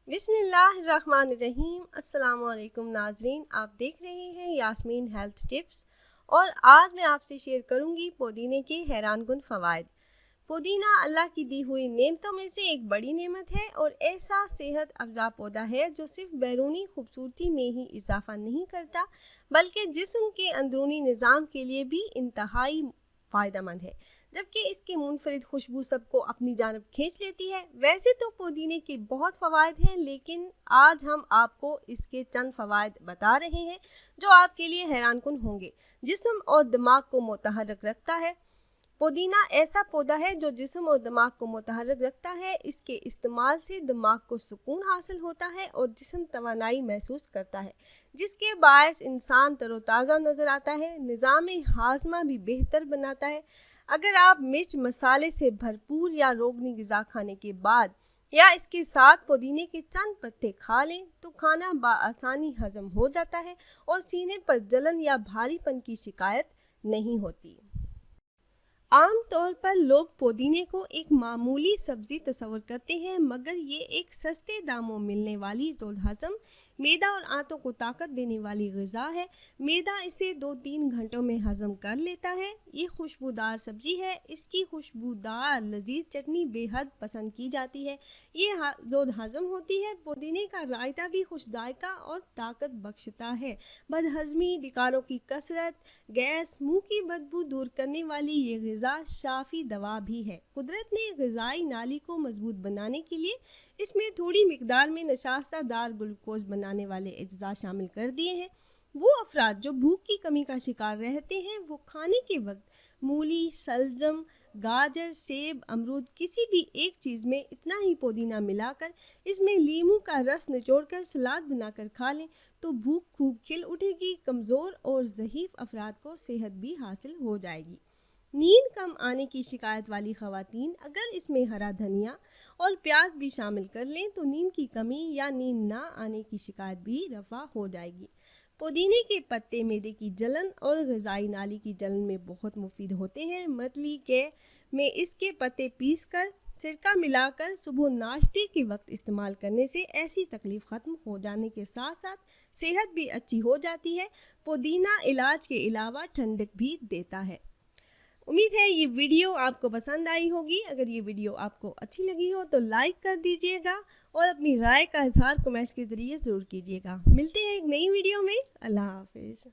बिस्मिल्लाहिर्रहमानिर्रहीम। अस्सलाम वालेकुम नाजरीन, आप देख रहे हैं यास्मीन हेल्थ टिप्स और आज मैं आपसे शेयर करूंगी पुदीने के हैरानकुन फ़वाइद। पुदीना अल्लाह की दी हुई नेमतों में से एक बड़ी नेमत है और ऐसा सेहत अफ़ज़ा पौधा है जो सिर्फ बैरूनी खूबसूरती में ही इजाफा नहीं करता बल्कि जिस्म के अंदरूनी निज़ाम के लिए भी इंतहाई फ़ायदेमंद है, जबकि इसकी मुनफरिद खुशबू सबको अपनी जानब खींच लेती है। वैसे तो पुदीने के बहुत फ़वाइद हैं, लेकिन आज हम आपको इसके चंद फ़वाइद बता रहे हैं जो आपके लिए हैरानकुन होंगे। जिस्म और दिमाग को मुतहर्रिक रखता है। पुदीना ऐसा पौधा है जो जिस्म और दिमाग को मुतहर्रिक रखता है। इसके इस्तेमाल से दिमाग को सुकून हासिल होता है और जिस्म तवानाई महसूस करता है, जिसके बायस इंसान तरोताज़ा नज़र आता है। निज़ाम हाज़मा भी बेहतर बनाता है। अगर आप मिर्च मसाले से भरपूर या रोगनी ग़िज़ा खाने के बाद या इसके साथ पुदीने के चंद पत्ते खा लें तो खाना बआसानी हज़म हो जाता है और सीने पर जलन या भारीपन की शिकायत नहीं होती। आम तौर पर लोग पुदीने को एक मामूली सब्ज़ी तस्वर करते हैं, मगर ये एक सस्ते दामों मिलने वाली ज़ोल-हज़म, मैदा और आंतों को ताकत देने वाली ग़िज़ा है। मैदा इसे 2-3 घंटों में हज़म कर लेता है। ये खुशबूदार सब्ज़ी है। इसकी खुशबूदार लजीज चटनी बेहद पसंद की जाती है। ये ज़ोल हज़म होती है। पुदीने का रायता भी खुश जायका और ताकत बख्शता है। बदहज़मी, डिकारों की कसरत, गैस, मुंह की बदबू दूर करने वाली ये ग़िज़ा शाफ़ी दवा भी है। कुदरत ने ग़िज़ाई नाली को मजबूत बनाने के लिए इसमें थोड़ी मिकदार में नशास्तादार ग्लूकोज बनाने वाले अज्जा शामिल कर दिए हैं। वो अफराद जो भूख की कमी का शिकार रहते हैं, वो खाने के वक्त मूली, शलजम, गाजर, सेब, अमरूद किसी भी एक चीज़ में इतना ही पुदीना मिलाकर इसमें लीमू का रस निचोड़कर सलाद बनाकर खा लें तो भूख खूब खिल उठेगी। कमज़ोर और ज़ईफ़ अफराद को सेहत भी हासिल हो जाएगी। नींद कम आने की शिकायत वाली ख़वातीन अगर इसमें हरा धनिया और प्याज भी शामिल कर लें तो नींद की कमी या नींद ना आने की शिकायत भी रफ़ा हो जाएगी। पुदीने के पत्ते मैदे की जलन और ग़िज़ाई नाली की जलन में बहुत मुफीद होते हैं। मतली के में इसके पत्ते पीसकर सिरका मिलाकर सुबह नाश्ते के वक्त इस्तेमाल करने से ऐसी तकलीफ़ ख़त्म हो जाने के साथ साथ सेहत भी अच्छी हो जाती है। पुदीना इलाज के अलावा ठंडक भी देता है। उम्मीद है ये वीडियो आपको पसंद आई होगी। अगर ये वीडियो आपको अच्छी लगी हो तो लाइक कर दीजिएगा और अपनी राय का इज़हार कमेंट्स के ज़रिए ज़रूर कीजिएगा। मिलते हैं एक नई वीडियो में। अल्लाह हाफ़िज़।